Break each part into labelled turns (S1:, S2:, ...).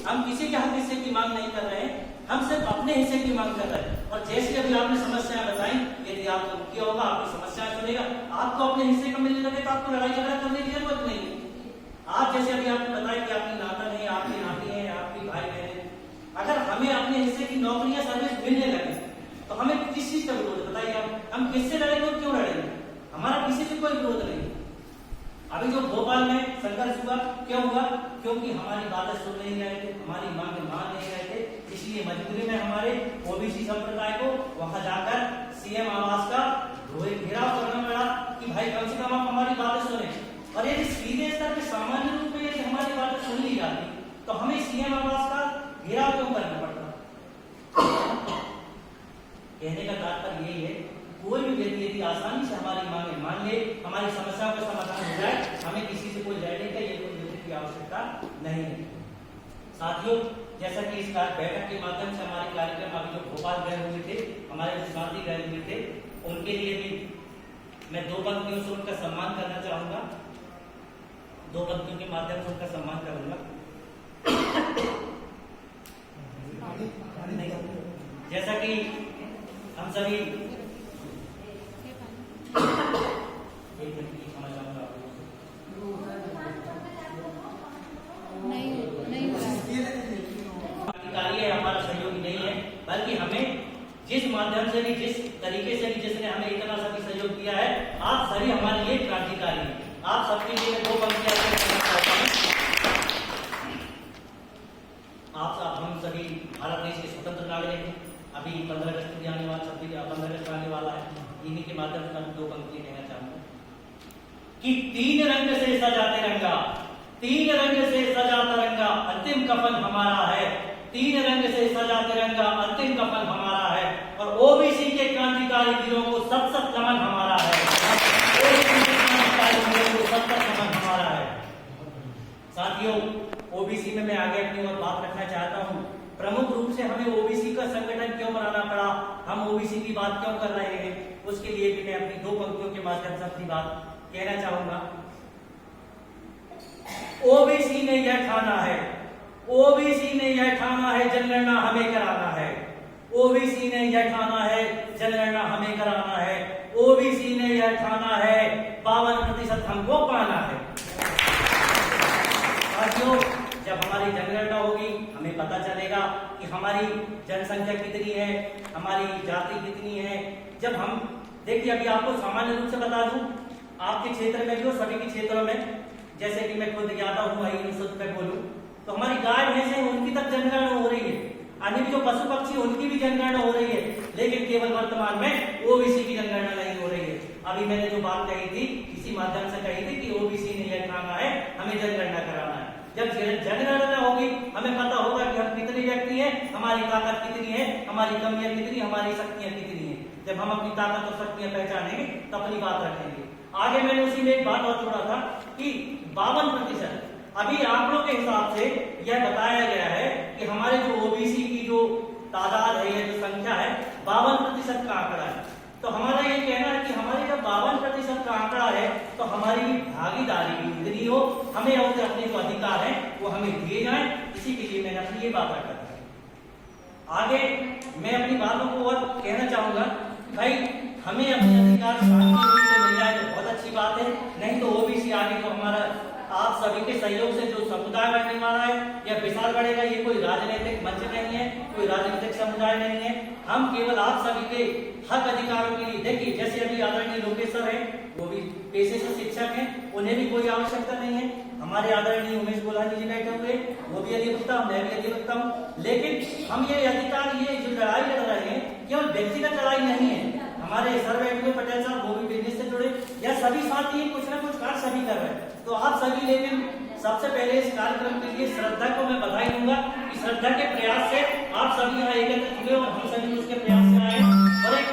S1: हम किसी के हक हिस्से की मांग नहीं कर रहे हैं, हम सिर्फ अपने हिस्से की मांग कर रहे हैं। और जैसे अभी आपने समस्याएं बताई, यदि आपको मुख्य होगा आपकी समस्याएं सुनेगा, आपको अपने हिस्से का मिलने लगे तो आपको लड़ाई झगड़ा करने की जरूरत नहीं है। आप जैसे अभी आपने बताया कि आपकी नातन है, आपकी नाती है, आपकी भाई बहन है, अगर हमें अपने हिस्से की नौकरियां सर्विस मिलने लगे तो हमें किस चीज का विरोध है? बताइए आप, हम किससे लड़ेंगे और क्यों लड़ेंगे? हमारा किसी से कोई विरोध नहीं। अभी जो भोपाल में संघर्ष हुआ, क्यों हुआ? क्योंकि हमारी बातें सुन नहीं रहे थे, हमारी मांग मान नहीं रहे थे, इसलिए मजबूरी में हमारे ओबीसी संप्रदाय को वहां जाकर सीएम आवास का घेराव करना पड़ा कि भाई कम से कम आप हमारी बातें सुने। और यदि सीधे स्तर पर सामान्य रूप में यदि हमारी बातें सुन ली जाती तो हमें सीएम आवास का घेराव क्यों करना पड़ता? कहने का तात्पर्य यही है, कोई भी व्यक्ति यदि आसानी से हमारी मांगे मान ले, हमारी समस्याओं का समाधान हो जाए, हमें किसी से कोई लड़ने का ये कोई युद्ध की आवश्यकता नहीं है। साथियों, जैसा कि इस बैठक के माध्यम से हमारे कार्यक्रम अभी जो भोपाल गए हुए थे, हमारे जो साथी गए हुए थे, उनके लिए भी मैं दो पंक्तियों से उनका सम्मान करना चाहूंगा, दो पंक्तियों के माध्यम से उनका सम्मान करूंगा। जैसा कि हम सभी अधिकारी है, हमारा सहयोगी नहीं है, बल्कि हमें जिस माध्यम से भी, जिस तरीके से भी, जिसने हमें इतना सभी सहयोग किया है, आप सभी हमारे लिए क्रांतिकारी हैं। आप सबके लिए दो पंक्तियां कहना चाहता हूं। हम सभी भारत देश के स्वतंत्र नागरिक हैं। अभी 15 अगस्त भी आने वाला, 15 अगस्त आने वाला है, इन्हीं के माध्यम से हम दो पंक्ति कहना चाहूंगा कि तीन रंग से सजा तिरंगा, तीन रंग से सजा तिरंगा, अंतिम कफन हमारा है। तीन रंग से सजा तिरंगा, अंतिम कफन हमारा है। और ओबीसी के क्रांतिकारी वीरों को सत सत नमन हमारा है। ओबीसी के क्रांतिकारी वीरों को सत सत नमन हमारा है। साथियों, ओबीसी में मैं आगे अपनी और बात रखना चाहता हूं। प्रमुख रूप से हमें ओबीसी का संगठन क्यों बनाना पड़ा, हम ओबीसी की बात क्यों कर रहे हैं, उसके लिए भी मैं अपनी दो पंक्तियों के माध्यम से अपनी बात कहना चाहूंगा। ओबीसी ने यह ठाना है, ओबीसी ने यह ठाना है, जनगणना हमें कराना है। ओबीसी ने यह ठाना है, जनगणना हमें कराना है। ओबीसी ने यह ठाना है, 52% हमको पाना है। साथियों, जब हमारी जनगणना होगी हमें पता चलेगा कि हमारी जनसंख्या कितनी है, हमारी जाति कितनी है। जब हम देखिए, अभी आपको सामान्य रूप से बता दूं, आपके क्षेत्र में भी और सभी के क्षेत्रों में, जैसे कि मैं खुद ज्ञाता हूं, वही शुद्ध में बोलूं तो हमारी गाय भैंसे उनकी तक जनगणना हो रही है, अन्य जो पशु पक्षी उनकी भी जनगणना हो रही है, लेकिन केवल वर्तमान में ओबीसी की जनगणना नहीं हो रही है। अभी मैंने जो बात कही थी, इसी माध्यम से कही थी कि ओबीसी ने यह ठाना है, हमें जनगणना कराना है। जब जनगणना होगी हमें पता होगा कि हम कितने व्यक्ति हैं, हमारी ताकत कितनी है, हमारी कमियां कितनी, हमारी शक्तियां कितनी है। जब हम अपनी ताकत और शक्तियां पहचानेंगे तो अपनी बात रखेंगे। आगे मैंने उसी में एक बात और जोड़ा था कि 52%, अभी आंकड़ों के हिसाब से यह बताया गया है कि हमारे जो ओबीसी की जो तादाद है, यह जो संख्या है, 52% का आंकड़ा है। तो हमारा ये कहना है कि हमारे जब 52% का आंकड़ा है तो हमारी भागीदारी भी उतनी हो, हमें और अपने जो अधिकार है वो हमें दिए जाए। इसी के लिए मैंने अपनी ये बात रखा था। आगे मैं अपनी बातों को और कहना चाहूंगा, भाई हमें अपने अधिकार शांति रूप से मिल जाए तो बहुत अच्छी बात है, नहीं तो ओबीसी आगे तो हमारा आप सभी के सहयोग से जो समुदाय बनने वाला है या विशाल बढ़ेगा, ये कोई राजनीतिक मंच नहीं है, कोई राजनीतिक समुदाय नहीं है। हम केवल आप सभी के हक अधिकारों के लिए, देखिए जैसे अभी आदरणीय लोकेश सर है, वो भी पेशे से शिक्षक हैं, उन्हें भी कोई आवश्यकता नहीं है। हमारे आदरणीय उमेश गोलानी जी बैठे हुए, वो भी अधिवक्ता, मैं भी अधिवक्ता हूँ। लेकिन हम ये अधिकार, ये जो लड़ाई लड़ रहे हैं, केवल व्यक्तिगत लड़ाई नहीं है। हमारे सर बैठे हुए पटेल साहब, वो भी बिजनेस से जुड़े, या सभी साथी कुछ ना कुछ कार्य सभी कर रहे हैं। तो आप सभी, लेकिन सबसे पहले इस कार्यक्रम के लिए श्रद्धा को मैं बधाई दूंगा कि श्रद्धा के प्रयास से आप सभी यहाँ एकत्रित हुए और हम सभी उसके प्रयास से आए। और एक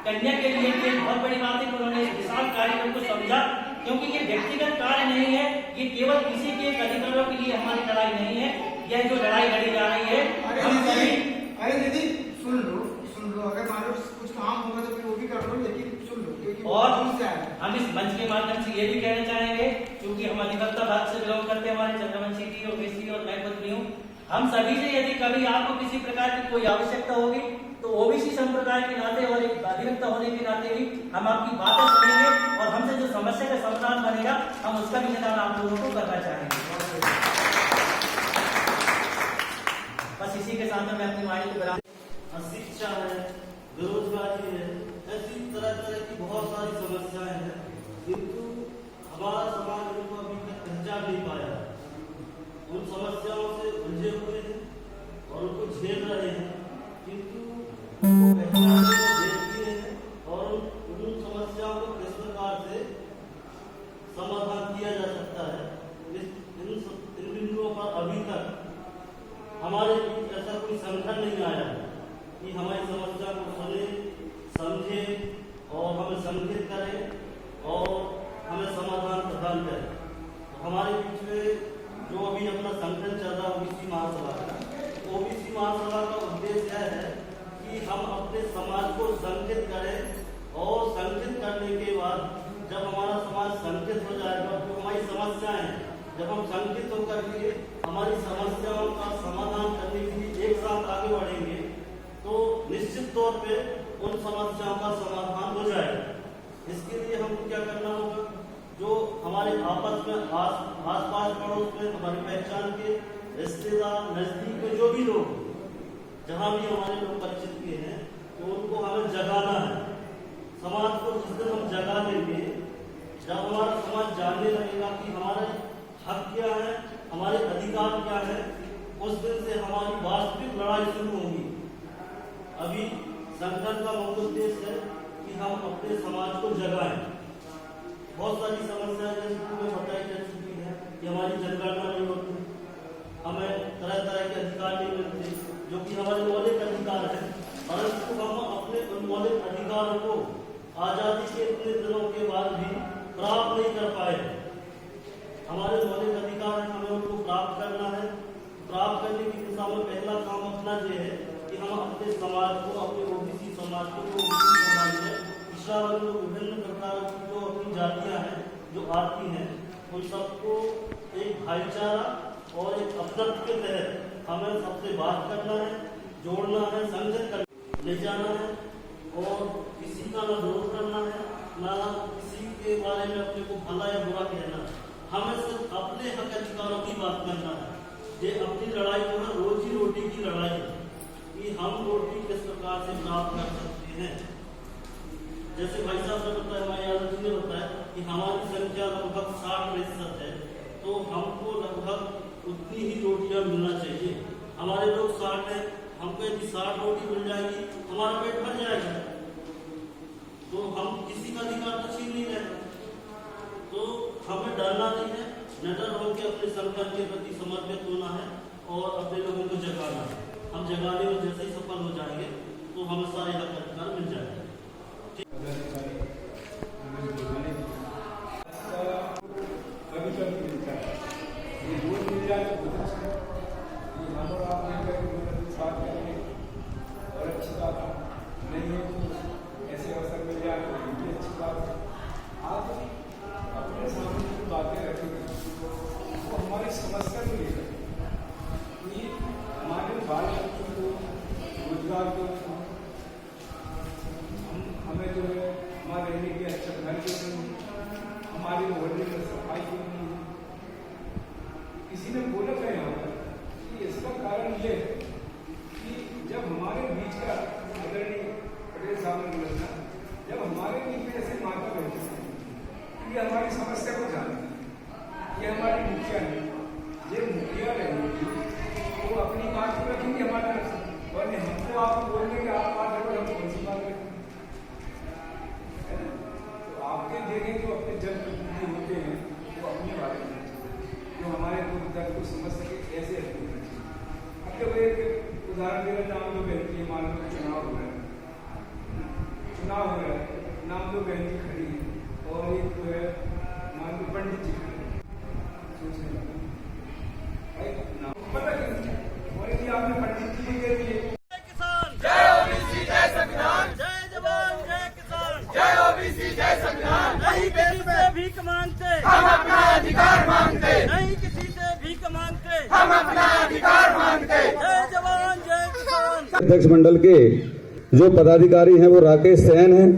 S1: कन्या के लिए एक बहुत बड़ी बात है कि उन्होंने इस विशाल कार्यक्रम को समझा, क्योंकि ये व्यक्तिगत कार्य नहीं है, ये केवल किसी के अधिकारों के लिए हमारी लड़ाई नहीं है। यह जो लड़ाई लड़ी जा रही है, हम सभी,
S2: अरे दीदी सुन लो, अगर मान लो कुछ काम होगा तो फिर वो भी कर लो, लेकिन सुन लो।
S1: और हम इस मंच के माध्यम से ये भी कहना चाहेंगे, क्योंकि हम अधिवक्ता भाग से बिलोंग करते हैं, हमारे चंद्रवंशी जी, ओबीसी और मैं खुद भी हूँ, हम सभी से यदि कभी आपको किसी प्रकार की कोई आवश्यकता होगी तो ओबीसी संप्रदाय के नाते और एक अधिवक्ता होने के नाते भी हम आपकी बातें सुनेंगे और हमसे जो समस्या का समाधान बनेगा हम उसका भी निदान आप लोगों को करना चाहेंगे। बस इसी के साथ मैं अपनी वाणी को बना
S3: शिक्षा है, बेरोजगारी है, ऐसी तरह तरह की बहुत सारी समस्याएं हैं, किंतु हमारा समाज उनको अभी तक पहचान नहीं पाया। उन समस्याओं से उलझे हुए हैं और उनको झेल रहे हैं, किंतु उनको पहचानने को देखते हैं और उन समस्याओं को किस प्रकार से समाधान किया जा सकता है। इन बिंदुओं पर अभी तक हमारे बीच ऐसा कोई संगठन नहीं आया कि हमारी समस्या को सुने, समझे और हमें संगठित करें और हमें समाधान प्रदान करें। तो हमारे बीच में जो अभी अपना संगठन चल रहा है ओबीसी महासभा का, ओबीसी महासभा का उद्देश्य है कि हम अपने समाज को संगठित करें और संगठित करने के बाद जब हमारा समाज संगठित हो जाएगा तो हमारी समस्याएं, जब हम संगठित होकर के हमारी समस्याओं का समाधान करने के लिए एक साथ आगे बढ़ेंगे तो निश्चित तौर पे उन समस्याओं का समाधान हो जाएगा। इसके लिए हमको क्या करना होगा, जो हमारे आपस में आस-पास पड़ोस में हमारी पहचान के रिश्तेदार, नजदीक में जो भी लोग जहाँ भी हमारे लोग परिचित के हैं तो उनको हमें जगाना है। समाज को जिस दिन हम जगा देंगे, जब हमारा समाज जानने लगेगा कि हमारे हक क्या है, हमारे अधिकार क्या है, उस दिन से हमारी वास्तविक लड़ाई शुरू होगी। अभी संगठन का मुख्य उद्देश्य है कि हम अपने समाज को जगाएं। बहुत सारी समस्याएं जैसे बताई जा चुकी है कि हमारी जनगणना नहीं होती, हमें तरह तरह के अधिकार नहीं मिलते जो कि हमारे मौलिक अधिकार है, परंतु हम अपने उन मौलिक अधिकारों को आजादी के इतने दिनों के बाद भी प्राप्त नहीं कर पाए। हमारे मौलिक अधिकार है, हमें उनको प्राप्त करना है। प्राप्त करने की दिशा में पहला काम अपना ये है कि हम अपने समाज को, अपने ओबीसी समाज को, ओबीसी समाज में पिछड़ा वर्ग में विभिन्न प्रकार की जो अपनी जातियां हैं जो आती हैं, उन सबको एक भाईचारा और एक अपनत्व के तहत हमें सबसे बात करना है, जोड़ना है, संगठित कर ले जाना है और किसी का न विरोध करना है, न किसी के बारे में अपने को भला या बुरा कहना है। हमें सिर्फ अपने हक अधिकारों की बात करना है। ये अपनी लड़ाई जो है रोजी रोटी की लड़ाई है कि हम रोटी किस प्रकार से प्राप्त कर सकते हैं। जैसे भाई साहब ने बताया, हमारे यादव जी ने बताया कि हमारी संख्या लगभग 60% है, तो हमको लगभग उतनी ही रोटियां मिलना चाहिए। हमारे लोग 60 हैं, हमको यदि 60 रोटी मिल जाएगी हमारा पेट भर जाएगा, तो हम किसी का अधिकार तो छीन नहीं रहे। तो हमें डरना नहीं है, निडर होकर अपने संगठन के प्रति समर्पित होना है और अपने लोगों को जगाना है। हम जगाने में जैसे ही सफल हो जाएंगे तो हमें सारे हक अधिकार मिल जाएंगे।
S4: ऐसे अवसर मिल जाए तो ये भी अच्छी बात है। आप अपने सामने जो बातें रखेंगे वो हमारी समस्या को लेकर कि हमारे बाल बच्चों को रोजगार को, हमें जो है हमारे रहने के अच्छा घर के हमारे मोहल्ले में सफाई क्यों नहीं है। किसी ने बोला था यहाँ पर कि इसका कारण ये है कि जब हमारे बीच का आदरणीय पटेल साहब ने बोला था, जब हमारे बीच में ऐसे माता बैठे थे ये हमारी समस्या को जानती है, ये हमारी मुखिया है, ये मुखिया रहेंगी वो अपनी बात को रखेंगे हमारे और हमको आप बोलने के आप बात रखो, हम कौन सी बात रखें। तो आपके देखें जो अपने जनप्रतिनिधि होते हैं वो अपने बारे में जो हमारे दुख दर्द को समझ सके ऐसे रखते हैं। अब जब एक उदाहरण देना नाम लो बहन की, मान लो चुनाव हो रहा है, नाम लो बहन जी खड़ी है और एक जो है मान लो पंडित जी खड़े, सोचने लगा भाई नाम पता क्यों और यदि आपने पंडित जी भी दे दिए।
S5: जय ओबीसी जय संविधान,
S1: जय जवान जय किसान,
S5: जय ओबीसी जय संविधान।
S1: नहीं किसी से भीख मांगते,
S5: हम अपना अधिकार मांगते,
S1: नहीं किसी से भीख मांगते,
S5: हम अपना अधिकार मांगते।
S6: अध्यक्ष मंडल के जो पदाधिकारी हैं वो राकेश सैन हैं।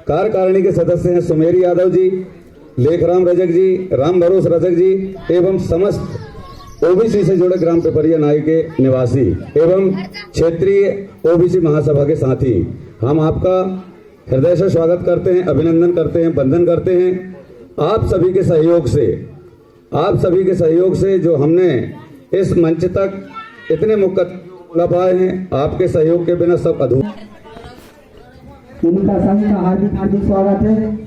S6: कार्यकारिणी के सदस्य हैं सुमेरी यादव जी, लेखराम रजक जी, राम भरोस रजक जी एवं समस्त ओबीसी से जुड़े ग्राम पिपरिया नाई के निवासी एवं क्षेत्रीय ओबीसी महासभा के साथी, हम आपका हृदय से स्वागत करते हैं, अभिनंदन करते हैं, वंदन करते हैं। आप सभी के सहयोग से जो हमने इस मंच तक इतने मुक्कत ला पाए हैं, आपके सहयोग के बिना सब अधूरा।
S7: इनका सभी का हार्दिक हार्दिक स्वागत है।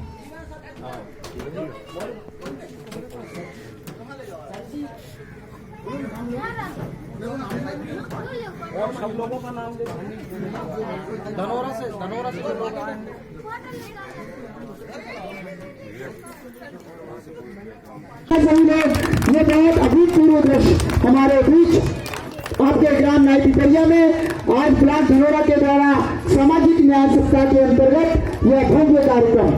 S4: और सब लोगों का नाम धनोरा से जो लोग आए हैं।
S7: सभी लोग ये बहुत अभूतपूर्व दृश्य हमारे बीच आपके ग्राम नाई पिपरिया में आज ब्लॉक धनोरा के द्वारा सामाजिक न्याय सप्ताह के अंतर्गत यह भव्य कार्यक्रम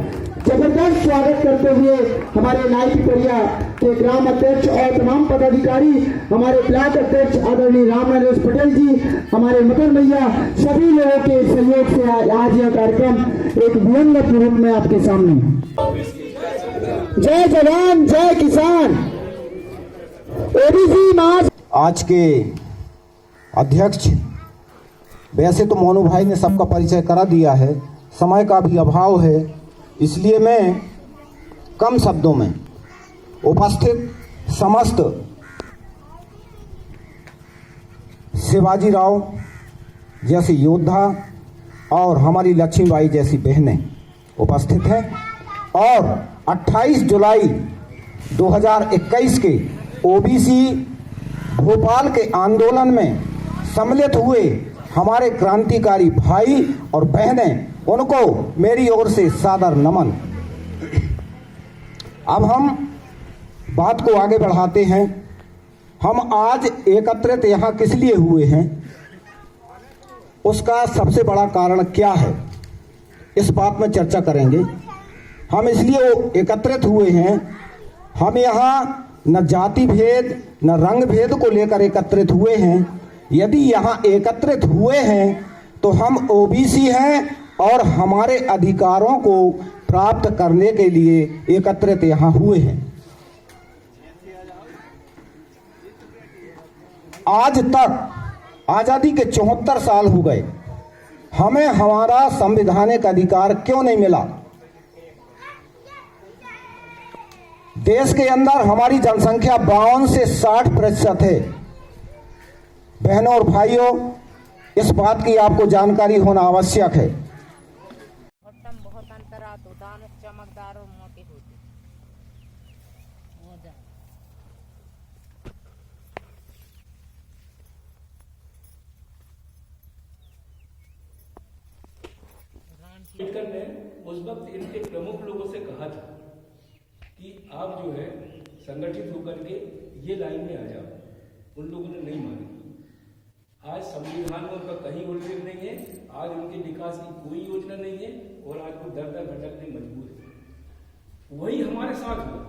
S7: जबरदस्त स्वागत करते हुए हमारे नाई पिपरिया के ग्राम अध्यक्ष और तमाम पदाधिकारी, हमारे ब्लॉक अध्यक्ष आदरणीय राम नरेश पटेल जी, हमारे मदन भैया, सभी लोगों के सहयोग से आज यह कार्यक्रम एक दिवंगत रूप में आपके सामने। जय जवान जय किसान। ओबीसी मार्च
S8: आज के अध्यक्ष वैसे तो मोनू भाई ने सबका परिचय करा दिया है, समय का भी अभाव है, इसलिए मैं कम शब्दों में उपस्थित समस्त शिवाजी राव जैसे योद्धा और हमारी लक्ष्मीबाई जैसी बहनें उपस्थित हैं और 28 जुलाई 2021 के ओबीसी भोपाल के आंदोलन में सम्मिलित हुए हमारे क्रांतिकारी भाई और बहनें, उनको मेरी ओर से सादर नमन। अब हम बात को आगे बढ़ाते हैं। हम आज एकत्रित यहाँ किस लिए हुए हैं, उसका सबसे बड़ा कारण क्या है, इस बात में चर्चा करेंगे। हम इसलिए एकत्रित हुए हैं, हम यहाँ न जाति भेद न रंग भेद को लेकर एकत्रित हुए हैं। यदि यहाँ एकत्रित हुए हैं तो हम ओबीसी हैं और हमारे अधिकारों को प्राप्त करने के लिए एकत्रित यहाँ हुए हैं। आज तक आजादी के 74 साल हो गए, हमें हमारा संवैधानिक अधिकार क्यों नहीं मिला? देश के अंदर हमारी जनसंख्या 52 से 60% है। बहनों और भाइयों, इस बात की आपको जानकारी होना आवश्यक है।
S9: बहुत अंतरा तो दान चमकदार और मोटे होते।
S4: अम्बेडकर ने उस वक्त इनके प्रमुख लोगों से कहा था कि आप जो है संगठित होकर के ये लाइन में आ जाओ। उन लोगों ने नहीं मानी। आज संविधान में उनका कहीं उल्लेख नहीं है, आज उनके विकास की कोई योजना नहीं है और आज वो दर दर भटकने मजबूर है। वही हमारे साथ हुआ।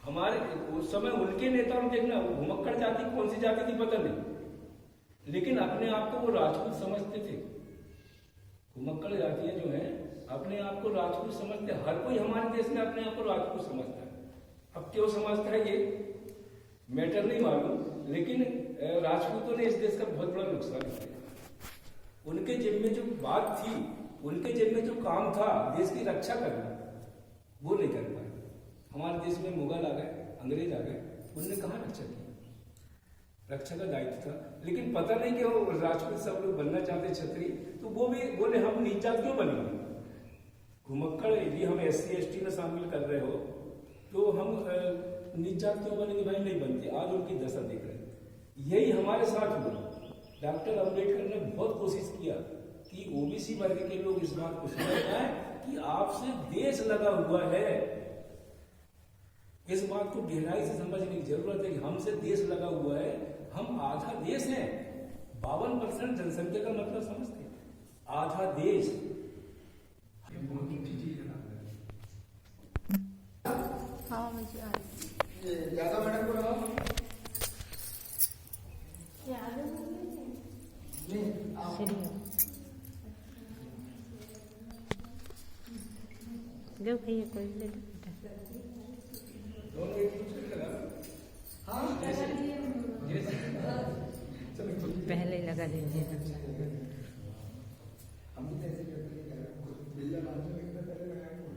S4: हमारे उस समय उनके नेता, देखना घुमक्कड़ जाति कौन सी जाति थी पता नहीं, लेकिन अपने आप को वो राजपूत समझते थे। घुमक्कड़ जातियां जो हैं अपने आप को राजपूत समझते। हर कोई हमारे देश में अपने आप को राजपूत समझता है। अब क्यों समझता है ये मैटर नहीं मालूम, लेकिन राजपूतों ने इस देश का बहुत बड़ा नुकसान किया। उनके जिम्मे में जो बात थी, उनके जिम्मे में जो काम था देश की रक्षा करना, वो नहीं कर पाए। हमारे देश में मुगल आ गए, अंग्रेज आ गए, उन्होंने कहाँ रक्षा की? रक्षा का दायित्व था, लेकिन पता नहीं कि वो राजपूत सब लोग बनना चाहते क्षत्रिय, तो वो भी बोले हम नीच जात क्यों बनेंगे? घुमक्कड़ यदि हम SC ST में शामिल कर रहे हो तो हम नीच जात क्यों बनेंगे? भाई नहीं बनते। आज उनकी दशा देख रहे हैं। यही हमारे साथ हुआ। डॉक्टर अम्बेडकर ने बहुत कोशिश किया कि ओबीसी वर्ग के लोग इस बात को समझ पाए कि आपसे देश लगा हुआ है। इस बात को गहराई से समझने की जरूरत है कि हमसे देश लगा हुआ है। हम आधा देश है। 52% जनसंख्या का मतलब समझते हैं, आधा देश।
S2: यादव मैडम को लगाओ। नहीं
S9: जो भैया कोई ले लो
S4: दोनों एक दूसरे से लगा
S9: पहले ही लगा दीजिए
S4: हम भी ऐसे करते हैं बिल्ला मारने लगता पहले लगाएंगे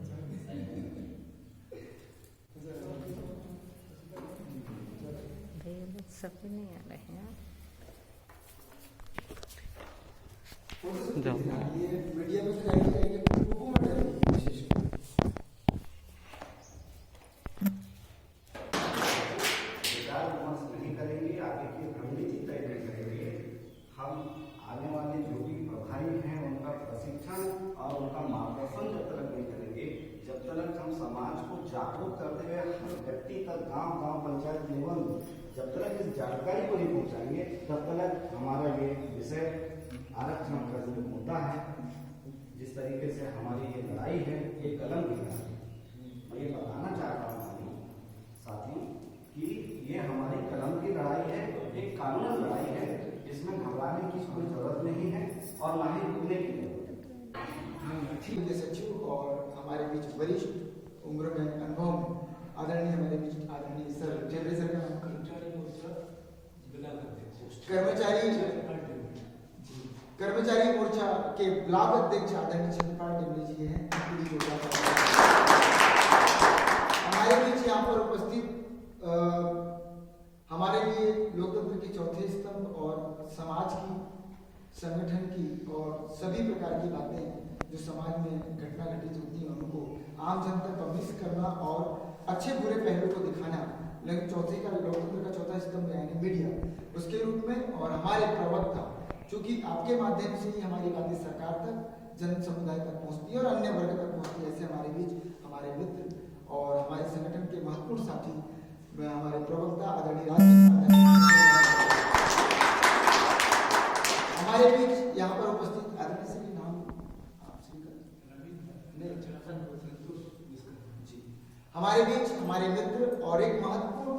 S9: भैया लोग सब नहीं आ रहे हैं
S2: ये मीडिया में जाएगी कोशिश
S10: नहीं करेंगे, आगे की रणनीति तय नहीं करेंगे। हम आने वाले जो भी प्रभारी हैं उनका प्रशिक्षण और उनका मार्गदर्शन जब तक नहीं करेंगे, जब तक हम समाज को जागरूक करते हुए हर व्यक्ति तक गांव पंचायत लेवल जब तक इस जानकारी को नहीं पहुंचाएंगे, तब तक हमारा ये विषय आरक्षण का जो मुद्दा है, जिस तरीके से हमारी ये लड़ाई है, ये कलम की लड़ाई है। मैं ये बताना चाहता हूँ साथियों कि ये हमारी कलम की लड़ाई है, एक कानूनी लड़ाई है, इसमें घबराने की कोई जरूरत नहीं है और ना ही रुकने की जरूरत है।
S2: ठीक सचिव और हमारे बीच वरिष्ठ उम्र में अनुभव में आदरणीय हमारे बीच आदरणीय सर जेबरे सर का नाम कर्मचारी मोर्चा के ब्लॉक अध्यक्ष आदरणीय चंद्रपाल डेमरे जी हैं। हमारे बीच यहाँ पर उपस्थित हमारे लिए लोकतंत्र के चौथे स्तंभ और समाज की संगठन की और सभी प्रकार की बातें जो समाज में घटना घटित होती हैं उनको आम जन तक पब्लिश करना और अच्छे बुरे पहलू को दिखाना, लेकिन चौथे का लोकतंत्र का चौथा स्तंभ यानी मीडिया उसके रूप में, और हमारे प्रवक्ता चूंकि आपके माध्यम से ही हमारी बातें सरकार तक जन समुदाय तक पहुंचती है और अन्य वर्ग तक पहुंचती है। ऐसे हमारे बीच हमारे मित्र और हमारे संगठन के महत्वपूर्ण साथी हमारे प्रवक्ता आदरणीय हमारे बीच यहाँ पर उपस्थित आदरणीय श्री नाम हमारे बीच हमारे मित्र और एक महत्वपूर्ण